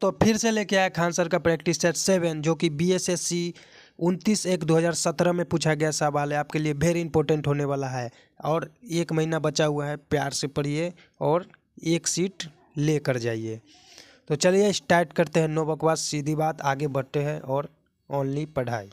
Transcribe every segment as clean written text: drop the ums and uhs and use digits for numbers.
तो फिर से लेके आया खान सर का प्रैक्टिस सेट 7 जो कि BSSC 29/1/2017 में पूछा गया सवाल है। आपके लिए वेरी इंपॉर्टेंट होने वाला है और 1 महीना बचा हुआ है। प्यार से पढ़िए और एक सीट लेकर जाइए। तो चलिए स्टार्ट करते हैं। नो बकवास, सीधी बात, आगे बढ़ते हैं और ओनली पढ़ाई।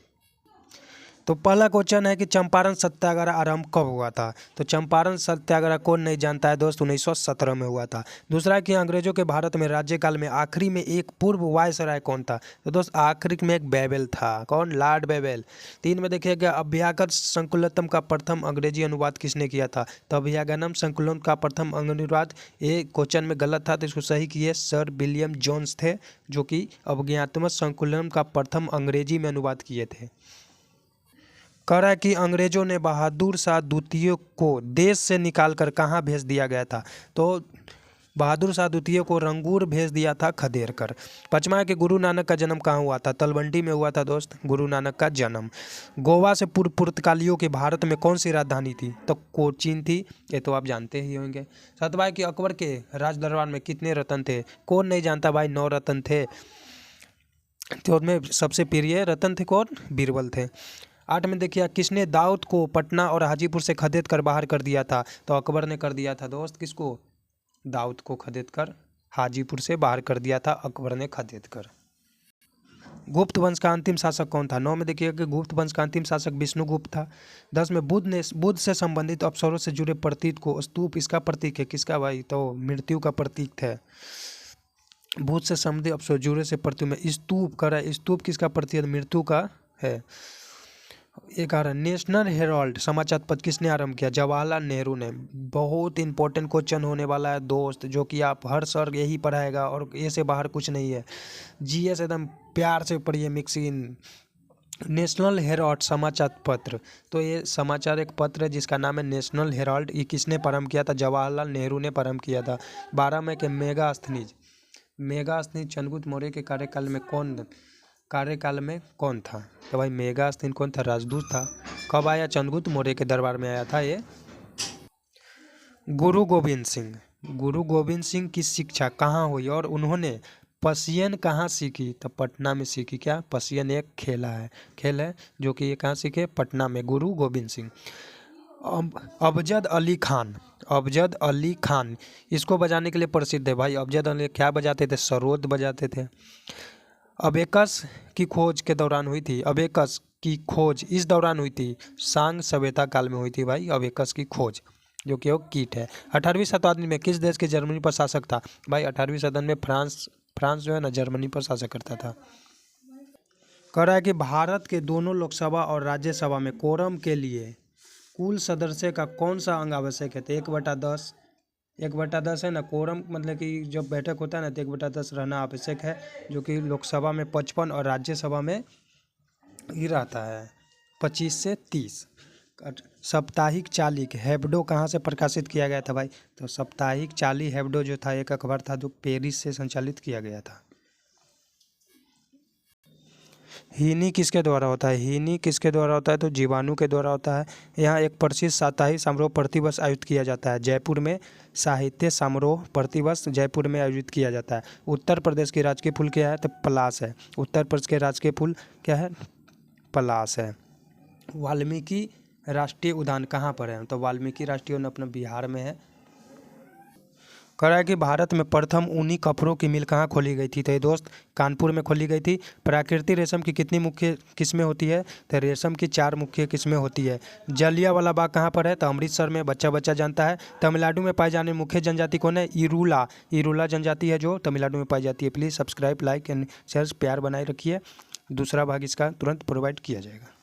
तो पहला क्वेश्चन है कि चंपारण सत्याग्रह आरंभ कब हुआ था। तो चंपारण सत्याग्रह कौन नहीं जानता है दोस्त, 1917 में हुआ था। दूसरा कि अंग्रेजों के भारत में राज्यकाल में आखिरी में एक पूर्व वायसराय कौन था। तो दोस्त आखिरी में एक बेबेल था। कौन? लॉर्ड बेबेल। 3 में देखिएगा अभ्यागत संकुलतम का प्रथम अंग्रेजी अनुवाद किसने किया था। तो अभ्यागम संकुलन का प्रथम अनुवाद, ये क्वेश्चन में गलत था तो इसको सही किए सर विलियम जोन्स थे, जो कि अभ्यागम संकुलन का प्रथम अंग्रेजी में अनुवाद किए थे। कह रहा है कि अंग्रेजों ने बहादुर शाह द्वितीय को देश से निकालकर कहाँ भेज दिया गया था। तो बहादुर शाह द्वितीय को रंगूर भेज दिया था, खदेड़ कर। 5वां है कि गुरु नानक का जन्म कहाँ हुआ था। तलवंडी में हुआ था दोस्त गुरु नानक का जन्म। गोवा से पूर्व पुर्तगालियों की भारत में कौन सी राजधानी थी। तो कोचीन थी, ये तो आप जानते ही होंगे। 7वां है कि अकबर के राज दरबार में कितने रत्न थे। कौन नहीं जानता भाई, 9 रत्न थे। तो उनमें सबसे प्रिय रत्न थे कौन? बीरबल थे। 8 में देखिए किसने दाऊद को पटना और हाजीपुर से खदेड़ कर बाहर कर दिया था। तो अकबर ने कर दिया था दोस्त, किसको? दाऊद को खदेड़ कर हाजीपुर से बाहर कर दिया था अकबर ने खदेड़ कर। गुप्त वंश का अंतिम शासक कौन था। 9 में देखिए कि गुप्त वंश का अंतिम शासक विष्णुगुप्त था। 10 में बुद्ध से संबंधित अप्सरों से जुड़े प्रतीक को स्तूप इसका प्रतीक है। किसका भाई? तो मृत्यु का प्रतीक थे। बुद्ध से संबंधित अप्सरों जुड़े से प्रतीक में स्तूप करा, स्तूप किसका प्रतीक है? मृत्यु का है। 11 नेशनल हेराल्ड समाचार पत्र किसने आरंभ किया। जवाहरलाल नेहरू ने। बहुत इंपॉर्टेंट क्वेश्चन होने वाला है दोस्त, जो कि आप हर सर यही पढ़ाएगा और ये से बाहर कुछ नहीं है। GS एकदम प्यार से पढ़िए, मिक्सिंग। नेशनल हेराल्ड समाचार पत्र, तो ये समाचार एक पत्र है जिसका नाम है नेशनल हेराल्ड। ये किसने प्रारंभ किया था? जवाहरलाल नेहरू ने प्रारंभ किया था। 12 में के मेगास्थनीज चंद्रगुप्त मौर्य के कार्यकाल में कौन था। तो भाई मेगास्थनीज कौन था? राजदूत था। कब आया? चंद्रगुप्त मौर्य के दरबार में आया था ये। गुरु गोविंद सिंह की शिक्षा कहाँ हुई और उन्होंने पसियन कहाँ सीखी। तो पटना में सीखी। क्या? पसियन एक खेल है जो कि ये कहाँ सीखे? पटना में। गुरु गोविंद सिंह। अबजद अली खान इसको बजाने के लिए प्रसिद्ध है भाई। अबजद अली क्या बजाते थे? सरोद बजाते थे। अबेकस की खोज के दौरान हुई थी। अबेकस की खोज इस दौरान हुई थी, सांग सभ्यता काल में हुई थी भाई अबेकस की खोज, जो कि वो कीट है। 18वीं शताब्दी में किस देश के जर्मनी पर शासक था। भाई 18वीं शताब्दी में फ्रांस जो है ना जर्मनी पर शासक करता था। कह रहा है कि भारत के दोनों लोकसभा और राज्यसभा में कोरम के लिए कुल सदस्य का कौन सा अंग आवश्यक है। तो 1/10 है ना। कोरम मतलब कि जब बैठक होता है ना तो 1/10 रहना आवश्यक है, जो कि लोकसभा में 55 और राज्यसभा में ही रहता है 25 से 30। साप्ताहिक चाली हेब्डो कहाँ से प्रकाशित किया गया था भाई। तो साप्ताहिक चाली हेब्डो जो था एक अखबार था जो पेरिस से संचालित किया गया था। हीनी किसके द्वारा होता है। तो जीवाणु के द्वारा होता है। यहाँ एक प्रसिद्ध साप्ताहिक समारोह प्रतिवर्ष आयोजित किया जाता है जयपुर में। साहित्य समारोह प्रतिवर्ष जयपुर में आयोजित किया जाता है। उत्तर प्रदेश की राजकीय फूल क्या है। तो पलाश है। उत्तर प्रदेश के राजकीय फूल क्या है? पलाश है। वाल्मीकि राष्ट्रीय उद्यान कहाँ पर है। तो वाल्मीकि राष्ट्रीय उद्यान अपना बिहार में है। कह रहा है कि भारत में प्रथम ऊनी कपड़ों की मिल कहाँ खोली गई थी। तो ये दोस्त कानपुर में खोली गई थी। प्राकृतिक रेशम की कितनी मुख्य किस्में होती है। तो रेशम की 4 मुख्य किस्में होती है। जलियांवाला बाग कहाँ पर है। तो अमृतसर में। बच्चा जानता है। तमिलनाडु में पाई जाने मुख्य जनजाति कौन है। इरूला जनजाति है जो तमिलनाडु में पाई जाती है। Please subscribe, like and share, प्यार बनाए रखिए। दूसरा भाग इसका तुरंत प्रोवाइड किया जाएगा।